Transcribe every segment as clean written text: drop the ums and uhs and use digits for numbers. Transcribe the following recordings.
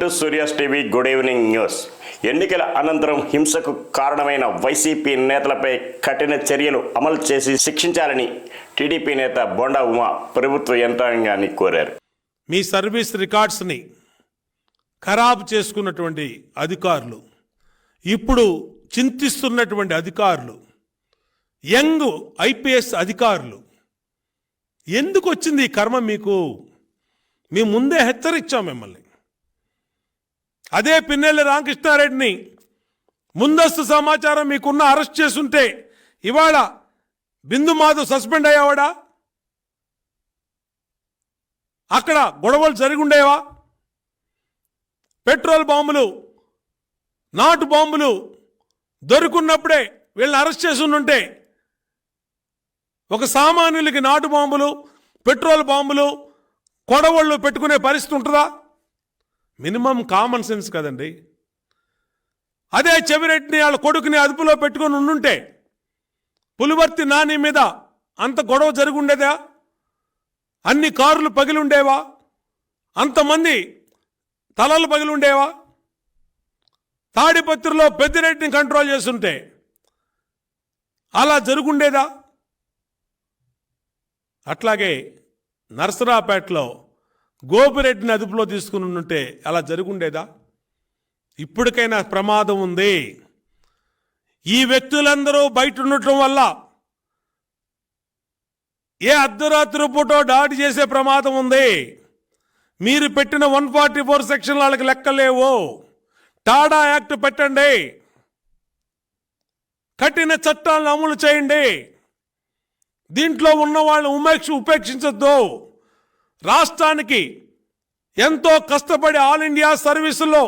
To Surya's TV good evening news. ఎన్నికల అనంతరం హింసకు కారణమైన వైసీపీ నేతలపై కఠిన చర్యలు అమలు చేసి శిక్షించాలని టీడీపీ నేత బొండా ఉమా ప్రభుత్వ యంత్రాంగాన్ని కోరారు. మీ సర్వీస్ రికార్డ్స్ని ఖరాబు చేసుకున్నటువంటి అధికారులు, ఇప్పుడు చింతిస్తున్నటువంటి అధికారులు, యంగ్ ఐపీఎస్ అధికారులు, ఎందుకు వచ్చింది ఈ కర్మ మీకు? మేము ముందే హెచ్చరించాం మిమ్మల్ని. అదే పిన్నెల్లి రామకృష్ణారెడ్డిని ముందస్తు సమాచారం మీకున్న అరెస్ట్ చేసుంటే ఇవాళ బిందు మాధవ్ సస్పెండ్ అయ్యేవాడా? అక్కడ గొడవలు జరిగి ఉండేవా? పెట్రోల్ బాంబులు, నాటు బాంబులు దొరుకున్నప్పుడే వీళ్ళని అరెస్ట్ చేసి ఉంటే ఒక సామాన్యులకి నాటు బాంబులు, పెట్రోల్ బాంబులు, కొడవళ్ళు పెట్టుకునే పరిస్థితి ఉంటుందా? మినిమం కామన్ సెన్స్ కదండి. అదే చెవిరెడ్డిని వాళ్ళ కొడుకుని అదుపులో పెట్టుకొని ఉండుంటే పులివర్తి నాని మీద అంత గొడవ జరిగి ఉండేదా? అన్ని కార్లు పగిలి ఉండేవా? అంతమంది తలలు పగిలి ఉండేవా? తాడిపత్రిలో పెద్దిరెడ్డిని కంట్రోల్ చేస్తుంటే అలా జరుగుండేదా? అట్లాగే నర్సరాపేటలో గోపిరెడ్డిని అదుపులో తీసుకుని ఉంటే అలా జరుగుండేదా? ఇప్పటికైనా ప్రమాదం ఉంది. ఈ వ్యక్తులందరూ బయట ఉండటం వల్ల ఏ అర్ధరాత్రి పూటో దాడి చేసే ప్రమాదం ఉంది. మీరు పెట్టిన 144 సెక్షన్ వాళ్ళకి లెక్కలేవు. టాడా యాక్ట్ పెట్టండి, కఠిన చట్టాలను అమలు చేయండి. దీంట్లో ఉన్న వాళ్ళని ఉపేక్షించొద్దు. రాష్ట్రానికి ఎంతో కష్టపడి ఆల్ ఇండియా సర్వీసులో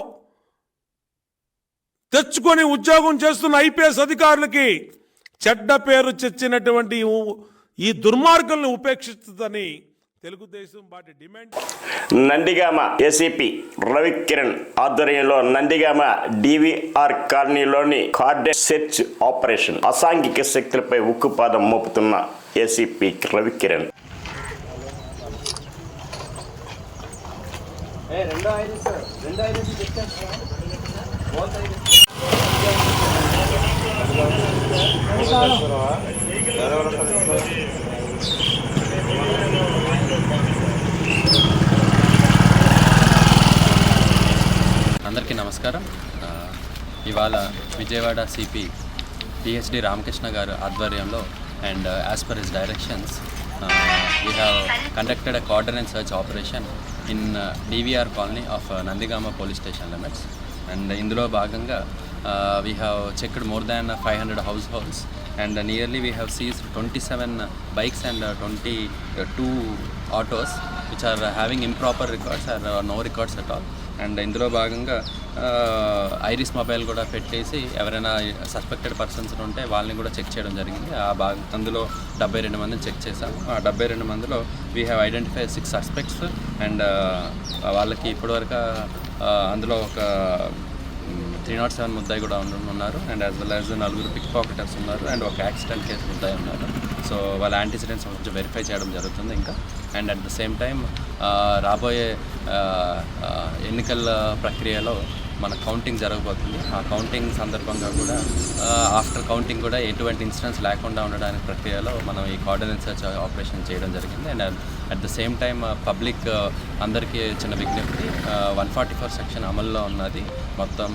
తెచ్చుకొని ఉద్యోగం చేస్తున్న ఐపీఎస్ అధికారులకి చెడ్డ పేరు తెచ్చినటువంటి ఈ దుర్మార్గులను ఉపేక్షిస్తుందని Telugu Desam party demand. Nandigama ACP Ravikiran ఆధ్వర్యంలో నందిగామ డివిఆర్ కాలనీలోని కార్డెట్ సెర్చ్ ఆపరేషన్ అసాంఘిక శక్తులపై ఉక్కుపాదం మోపుతున్న ఏసీపీ రవికిరణ్. అందరికీ నమస్కారం. ఇవాళ విజయవాడ సిపి పిహెచ్డి రామకృష్ణ గారు ఆధ్వర్యంలో and as per his directions we have conducted a coordinated search operation in DVR colony of Nandigama police station limits, and indulo bhaganga we have checked more than 500 households, and nearly we have seized 27 bikes and 22 autos which are having improper records or no records at all. And ఇందులో భాగంగా iris mobile కూడా పెట్టేసి ఎవరైనా suspected persons ఉంటే వాళ్ళని కూడా check చేయడం జరిగింది. అందులో 72 మందిని చెక్ చేశాము. ఆ 72 మందిలో we have identified 6 suspects and వాళ్ళకి ఇప్పటివరకు అందులో ఒక 307 ముద్దాయి కూడా ఉన్నారు, and as well as 4 pick pocketers ఉన్నారు, అండ్ ఒక యాక్సిడెంట్ కేసు ముద్దాయి ఉన్నారు. సో వాళ్ళ యాంటిసిడెంట్స్ కొంచెం వెరిఫై చేయడం జరుగుతుంది ఇంకా. And at the same time రాబోయే ఎన్నికల ప్రక్రియలో మన కౌంటింగ్ జరగబోతుంది. ఆ కౌంటింగ్ సందర్భంగా కూడా ఆఫ్టర్ కౌంటింగ్ కూడా ఎటువంటి ఇన్సిడెంట్స్ లేకుండా ఉండడానికి ప్రక్రియలో మనం ఈ కోఆర్డినేట్ సెర్చ్ ఆపరేషన్ చేయడం జరిగింది. And at the same time public అందరికీ చిన్న విజ్ఞప్తి, 144 సెక్షన్ అమల్లో ఉన్నది మొత్తం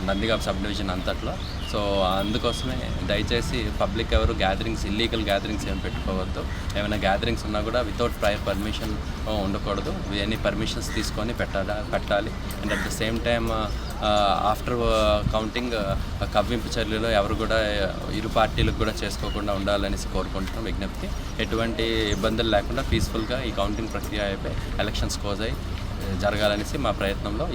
నందిగామ సబ్ డివిజన్ అంతట్లో. సో అందుకోసమే దయచేసి పబ్లిక్ ఎవరు గ్యాదరింగ్స్, ఇల్లీగల్ గ్యాదరింగ్స్ ఏం పెట్టుకోవద్దు. ఏమైనా గ్యాదరింగ్స్ ఉన్నా కూడా వితౌట్ ప్రయర్ పర్మిషన్ ఉండకూడదు. ఎనీ పర్మిషన్స్ తీసుకొని పెట్టాలి. And at the same time after counting కవ్వింపు చర్యలు ఎవరు కూడా ఇరు పార్టీలకు కూడా చేసుకోకుండా ఉండాలనేసి కోరుకుంటున్నాం విజ్ఞప్తి. ఎటువంటి ఇబ్బందులు లేకుండా పీస్ఫుల్గా ఈ కౌంటింగ్ ప్రక్రియ అయిపోయి ఎలక్షన్స్ క్లోజ్ అయ్యి జరగాలనేసి మా ప్రయత్నంలో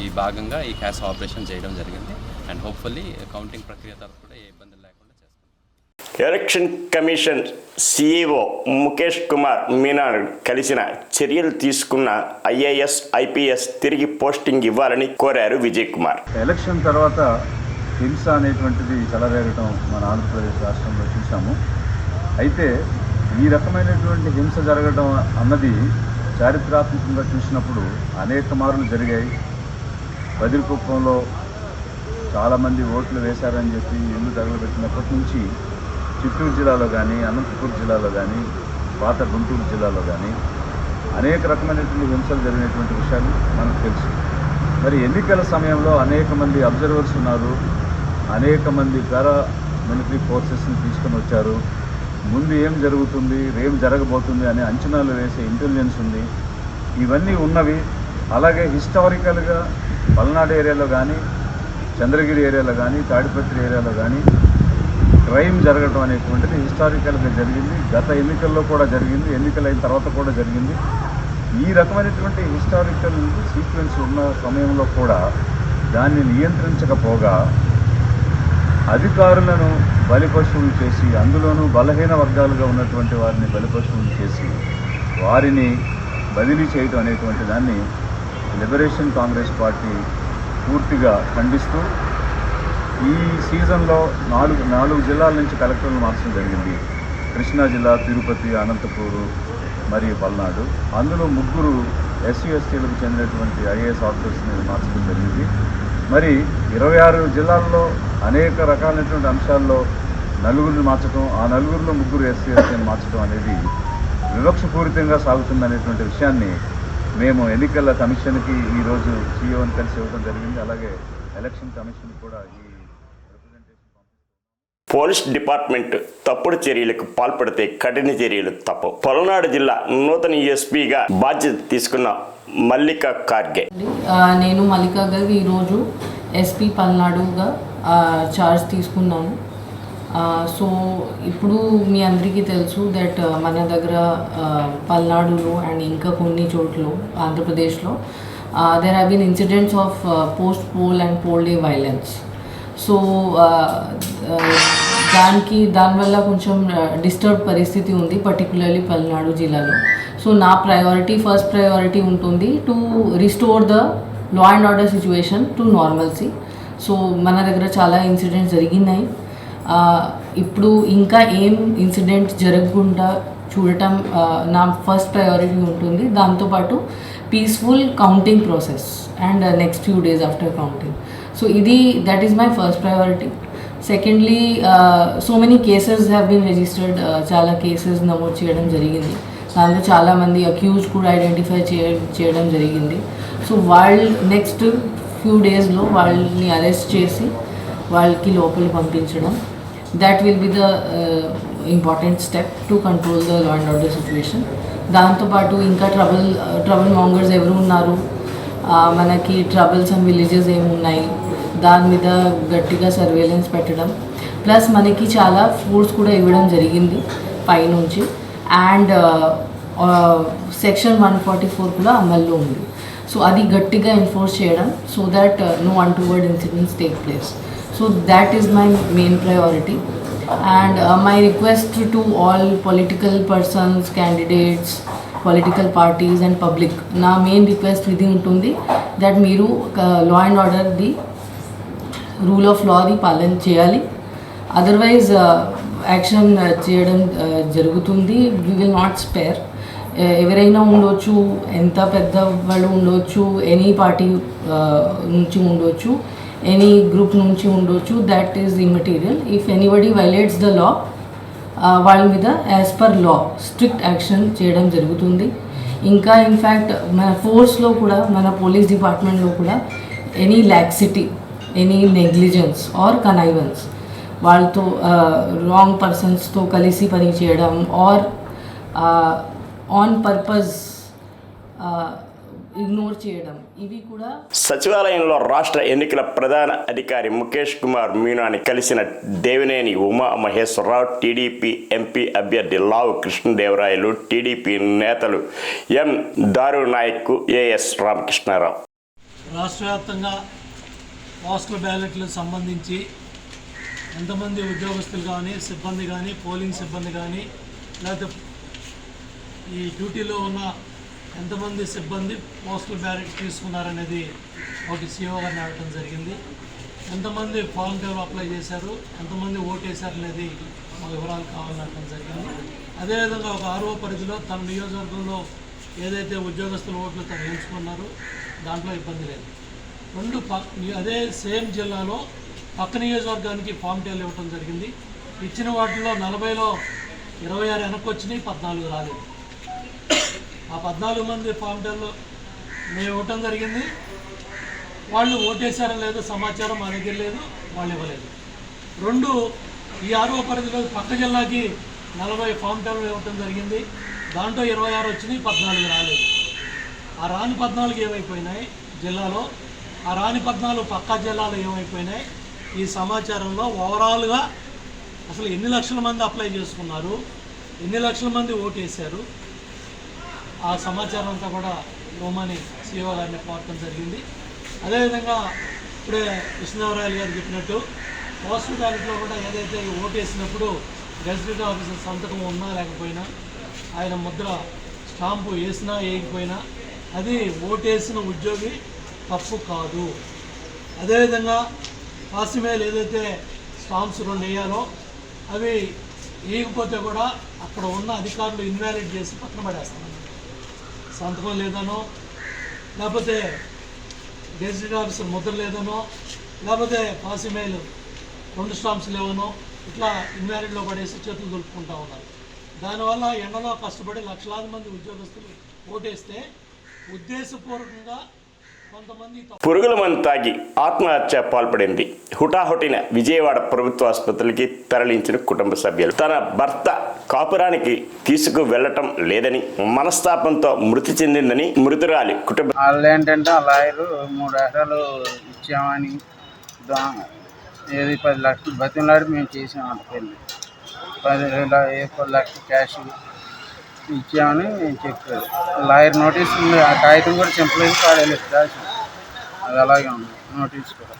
ఈ భాగంగా ఈ క్యాష్ ఆపరేషన్ చేయడం జరిగింది. అండ్ హోప్ఫుల్లీ కౌంటింగ్ ప్రక్రియ తరఫు కూడా ఏ ఇబ్బందులు లేకుండా చేస్తాం. Election commission CEO Mukesh Kumar మీనాను కలిసిన చర్యలు తీసుకున్న ఐఏఎస్ ఐపీఎస్ తిరిగి పోస్టింగ్ ఇవ్వాలని కోరారు విజయ్ కుమార్. ఎలక్షన్ తర్వాత హింస అనేటువంటిది చెలరేగటం మన ఆంధ్రప్రదేశ్ రాష్ట్రంలో చూసాము. అయితే ఈ రకమైనటువంటి హింస జరగడం అన్నది చారిత్రాత్మకంగా చూసినప్పుడు అనేక మార్లు జరిగాయి. బదిరికుప్పంలో చాలామంది ఓట్లు వేశారని చెప్పి ఇల్లు తగలబెట్టినప్పటి నుంచి చిత్తూరు జిల్లాలో కానీ, అనంతపురం జిల్లాలో కానీ, పాత గుంటూరు జిల్లాలో కానీ అనేక రకమైనటువంటి హింసలు జరిగినటువంటి విషయాలు మనకు తెలుసు. మరి ఎన్నికల సమయంలో అనేక మంది అబ్జర్వర్స్ ఉన్నారు, అనేక మంది పారా మిలిటరీ ఫోర్సెస్ని తీసుకొని వచ్చారు. ముందు ఏం జరుగుతుంది, ఏం జరగబోతుంది అనే అంచనాలు వేసే ఇంటెలిజెన్స్ ఉంది. ఇవన్నీ ఉన్నవి. అలాగే హిస్టారికల్గా పల్నాడు ఏరియాలో కానీ, చంద్రగిరి ఏరియాలో కానీ, తాడిపత్రి ఏరియాలో కానీ క్రైమ్ జరగడం అనేటువంటిది హిస్టారికల్గా జరిగింది. గత ఎన్నికల్లో కూడా జరిగింది, ఎన్నికలైన తర్వాత కూడా జరిగింది. ఈ రకమైనటువంటి హిస్టారికల్ సీక్వెన్స్ ఉన్న సమయంలో కూడా దాన్ని నియంత్రించకపోగా అధికారులను బలిపశువులు చేసి, అందులోనూ బలహీన వర్గాలుగా ఉన్నటువంటి వారిని బలిపశువులు చేసి వారిని బదిలీ చేయడం అనేటువంటి దాన్ని లిబరేషన్ కాంగ్రెస్ పార్టీ పూర్తిగా ఖండిస్తూ ఈ సీజన్లో నాలుగు జిల్లాల నుంచి కలెక్టర్లు మార్చడం జరిగింది. కృష్ణా జిల్లా, తిరుపతి, అనంతపూరు మరియు పల్నాడు. అందులో 3 ఎస్సీ ఎస్టీలకు చెందినటువంటి ఐఏఎస్ ఆఫీసర్స్ని మార్చడం జరిగింది. మరి 26 జిల్లాల్లో అనేక రకాలైనటువంటి అంశాల్లో నలుగురిని మార్చడం, ఆ నలుగురిలో 3 ఎస్సీ ఎస్టీని మార్చడం అనేది వివక్షపూరితంగా సాగుతుందనేటువంటి విషయాన్ని మేము ఎన్నికల కమిషన్కి ఈరోజు సీఈఓని కలిసి ఇవ్వడం జరిగింది. అలాగే ఎలక్షన్ కమిషన్ కూడా ఈ పోలీస్ డిపార్ట్మెంట్ తప్పుడు చర్యలకు పాల్పడితే కఠిన చర్యలు తప్పవు. పల్నాడు జిల్లా నూతన ఎస్పీగా బాధ్యత తీసుకున్న మల్లికా ఖార్గే. నేను మల్లికా గారు ఈరోజు ఎస్పీ పల్నాడుగా చార్జ్ తీసుకున్నాను. సో ఇప్పుడు మీ అందరికీ తెలుసు దట్ మన దగ్గర పల్నాడులో అండ్ ఇంకా కొన్ని చోట్ల ఆంధ్రప్రదేశ్లో there have been incidents of post poll and poll day violence. So దానివల్ల కొంచెం డిస్టర్బ్ పరిస్థితి ఉంది, పర్టికులర్లీ పల్నాడు జిల్లాలో. సో నా ఫస్ట్ ప్రయారిటీ ఉంటుంది to restore the law and order situation to normalcy. So మన దగ్గర చాలా ఇన్సిడెంట్స్ జరిగినాయి. ఇప్పుడు ఇంకా ఏం ఇన్సిడెంట్స్ జరగకుండా చూడటం నా ఫస్ట్ ప్రయారిటీ ఉంటుంది. దాంతోపాటు peaceful counting process and next few days after counting. So that is my first priority. Secondly, so many cases have been registered. చాలా కేసెస్ నమోదు చేయడం జరిగింది. దాంట్లో చాలామంది అక్యూజ్ కూడా ఐడెంటిఫై చేయడం జరిగింది. సో వాళ్ళు నెక్స్ట్ ఫ్యూ డేస్లో వాళ్ళని అరెస్ట్ చేసి వాళ్ళకి లోపల పంపించడం, that will be the important step to control the law and order situation. దాంతోపాటు ఇంకా ట్రబుల్ మాంగర్స్ ఎవరు ఉన్నారు, మనకి ట్రబుల్స్ అండ్ విలేజెస్ ఏమున్నాయి, దాని మీద గట్టిగా సర్వేలెన్స్ పెట్టడం, ప్లస్ మనకి చాలా ఫోర్స్ కూడా ఇవ్వడం జరిగింది పైనుంచి. అండ్ సెక్షన్ 144 కూడా అమల్లో ఉంది. సో అది గట్టిగా ఎన్ఫోర్స్ చేయడం, so that no untoward incidents take place. So that is my main priority. And my request to all political persons, candidates, political parties and public, నా మెయిన్ రిక్వెస్ట్ ఇది ఉంటుంది that మీరు లా అండ్ ఆర్డర్ది, రూల్ ఆఫ్ లాది పాలన చేయాలి. Otherwise action చేయడం జరుగుతుంది. We will not spare. ఎవరైనా ఉండొచ్చు, ఎంత పెద్ద వాళ్ళు ఉండొచ్చు, ఎనీ పార్టీ నుంచి ఉండొచ్చు, ఎనీ గ్రూప్ నుంచి ఉండొచ్చు, that is immaterial. If anybody violates the law, వాళ్ళ మీద as per law strict action చేయడం జరుగుతుంది. ఇంకా ఇన్ఫ్యాక్ట్ మన ఫోర్స్లో కూడా, మన పోలీస్ డిపార్ట్మెంట్లో కూడా any laxity, any negligence are connivance, వాళ్ళతో రాంగ్ పర్సన్స్తో కలిసి పని చేయడం ఆర్ ఆన్ పర్పస్ ఇగ్నోర్ చేయడం, ఇవి కూడా. సచివాలయంలో రాష్ట్ర ఎన్నికల ప్రధాన అధికారి ముఖేష్ కుమార్ మీనాని కలిసిన దేవినేని ఉమా మహేశ్వరరావు, టీడీపీ ఎంపీ అభ్యర్థి లావు కృష్ణదేవరాయలు, టీడీపీ నేతలు ఎం దారు నాయక్, ఏఎస్ రామకృష్ణారావు. రాష్ట్ర వ్యాప్తంగా పోస్టల్ బ్యాలెట్లకు సంబంధించి ఎంతమంది ఉద్యోగస్తులు కానీ, సిబ్బంది కానీ, పోలింగ్ సిబ్బంది కానీ, లేకపోతే ఈ డ్యూటీలో ఉన్న ఎంతమంది సిబ్బంది పోస్టల్ బ్యాలెట్ తీసుకున్నారనేది ఒకటి సీఓ గారిని అడగడం జరిగింది. ఎంతమంది ఫామ్ పేపర్ అప్లై చేశారు, ఎంతమంది ఓటు వేశారు అనేది మా వివరాలు కావాలని అడగడం జరిగింది. అదేవిధంగా ఒక ఆర్ఓ పరిధిలో తన నియోజకవర్గంలో ఏదైతే ఉద్యోగస్తుల ఓట్లు తను ఎంచుకున్నారో దాంట్లో ఇబ్బంది లేదు. రెండు అదే సేమ్ జిల్లాలో పక్క నియోజకవర్గానికి ఫామ్ టేల్ ఇవ్వటం జరిగింది. ఇచ్చిన వాటిలో 40లో 26 వెనక్కి వచ్చినాయి, 14 రాలేదు. ఆ 14 మంది ఫామ్ టేల్లో మేము ఇవ్వటం జరిగింది. వాళ్ళు ఓటేశారో లేదో సమాచారం మా దగ్గర లేదు, వాళ్ళు ఇవ్వలేదు. రెండు, ఈ ఆరో పరిధిలో పక్క జిల్లాకి 40 ఫామ్ టేల్ ఇవ్వటం జరిగింది. దాంట్లో 26 వచ్చినాయి, 14 రాలేదు. ఆ రాని 14 ఏమైపోయినాయి జిల్లాలో, ఆ రాని 14 పక్క జిల్లాలో ఏమైపోయినాయి, ఈ సమాచారంలో ఓవరాల్గా అసలు ఎన్ని లక్షల మంది అప్లై చేసుకున్నారు, ఎన్ని లక్షల మంది ఓటేశారు, ఆ సమాచారం అంతా కూడా రోమాని సీఓ గారిని కోరటం జరిగింది. అదేవిధంగా ఇప్పుడే కృష్ణదేవరాయలు గారు చెప్పినట్టు పోస్టల్ బ్యాలెట్లో కూడా ఏదైతే ఓటేసినప్పుడు గెజిటెడ్ ఆఫీసర్ సంతకం ఉన్నా లేకపోయినా, ఆయన ముద్ర స్టాంపు వేసినా వేయకపోయినా అది ఓటేసిన ఉద్యోగి తప్పు కాదు. అదేవిధంగా పాసిమేలు ఏదైతే స్టాంప్స్ 2 వేయాలో అవి వేయకపోతే కూడా అక్కడ ఉన్న అధికారులు ఇన్వాలిడ్ చేసి పక్కన పడేస్తున్నారు. సంతకం లేదనో, లేకపోతే గెజిటెడ్ ఆఫీసర్ ముద్ర లేదనో, లేకపోతే పాసిమేలు 2 స్టాంప్స్ లేవనో, ఇట్లా ఇన్వాలిడ్లో పడేసి చేతులు దులుపుకుంటూ ఉన్నారు. దానివల్ల ఎండలో కష్టపడి లక్షలాది మంది ఉద్యోగస్తులు ఓటేస్తే ఉద్దేశపూర్వకంగా కొంతమంది పురుగుల మందు తాగి ఆత్మహత్య పాల్పడింది. హుటాహుటిన విజయవాడ ప్రభుత్వ ఆసుపత్రికి తరలించిన కుటుంబ సభ్యులు. తన భర్త కాపురానికి తీసుకు వెళ్లటం లేదని మనస్తాపంతో మృతి చెందిందని మృతురాలి కుటుంబ వాళ్ళు ఏంటంటే ఆ లాయరు 3 ఎకరాలు ఇచ్చామని ఏది 10 లక్షలు బతిమలాడి మేము చేసామంట పెళ్ళి. 10 లక్షలు క్యాష్ ఇచ్చామని చెప్పారు. లాయర్ నోటీస్ ఉంది, ఆ కాగితం కూడా చింపలేదు, కాడలేదు, రాసి అది అలాగే ఉంది నోటీస్ కూడా.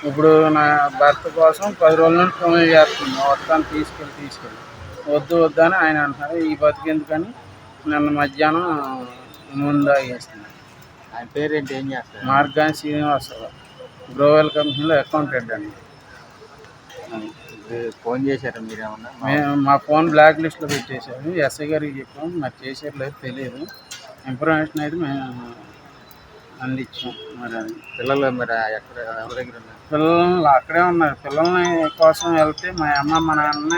ఇప్పుడు నా భర్త కోసం 10 రోజుల నుండి ఫోన్ చేస్తుంది, వస్తాను తీసుకెళ్ళి వద్దు అని ఆయన అంటున్నారు. ఈ బతికెందుకని నిన్న మధ్యాహ్నం ముందు వేస్తున్నాను. ఆయన పేరేంటి, ఏం చేస్తారు? మార్గాని శ్రీనివాసరావు, గ్రోవెల్ కంపెనీలో అకౌంటెంట్ అండి. ఫోన్ చేశారా మీరేమన్నా? మేము మా ఫోన్ బ్లాక్ లిస్ట్లో పెట్టేశారు. ఎస్ఐ గారికి చెప్పాము, మరి చేసారు లేదు తెలియదు. ఇన్ఫర్మేషన్ అయితే మేము అందించాం. మరి అది పిల్లలు మరి ఎక్కడ ఎవరి దగ్గర ఉన్నారు? పిల్లలు అక్కడే ఉన్నారు. పిల్లల్ని కోసం వెళ్తే మా అమ్మ మా నాన్న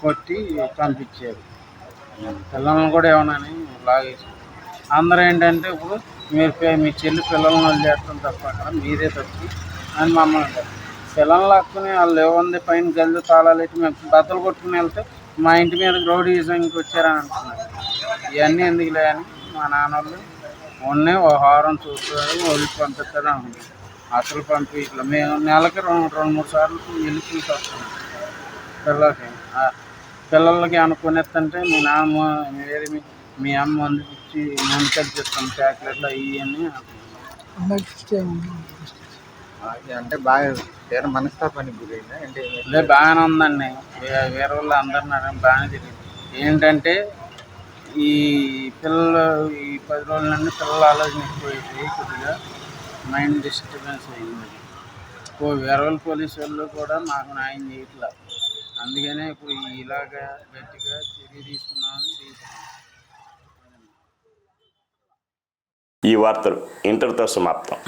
కొట్టి పంపించారు. పిల్లల్ని కూడా ఏమన్నాని లాగేసి అందరూ ఏంటంటే ఇప్పుడు మీరు మీ చెల్లి పిల్లల్ని వదిలేస్తాం తప్ప అక్కడ మీరే తప్పు అని మమ్మల్ని పిల్లల్ని లాక్కుని వాళ్ళు ఏముంది పైన గల్లు తాళాలు పెట్టి మేము బద్దలు కొట్టుకుని వెళ్తే మా ఇంటి మీద రౌడీజంకి వచ్చారని అంటున్నారు. ఇవన్నీ ఎందుకులే అని మా నాన్నలు ఉన్నే ఓ హారం చూస్తారు, వదిలి పంపిస్తారు అనుకుంటారు. అసలు పంపి ఇట్లా మేము నెలకి 2-3 సార్లు వెళ్ళి చూసి వస్తాం. పిల్లలకి అనుకునేస్తుంటే మీ నాన్న మీ అమ్మ అందుకు ఇచ్చి ముందు కల్పిస్తాం చాక్లెట్లు ఇవన్నీ అంటే బాగా వేరే మనస్తాపానికి గురైందా? అంటే అదే బాగానే ఉందండి. వేరే వాళ్ళు అందరినీ బాగానే తెలియదు. ఏంటంటే ఈ పిల్లలు ఈ 10 రోజుల నుండి పిల్లల ఆలోచన ఎక్కువైపోయి కొద్దిగా మైండ్ డిస్టర్బెన్స్ అయింది. వేరే వాళ్ళు పోలీసు వాళ్ళు కూడా మాకు న్యాయం చేయట్లా. అందుకనే ఇప్పుడు ఇలాగా గట్టిగా చర్య తీసుకున్నామని ఈ వార్తలు ఇంతటితో సమాప్తం.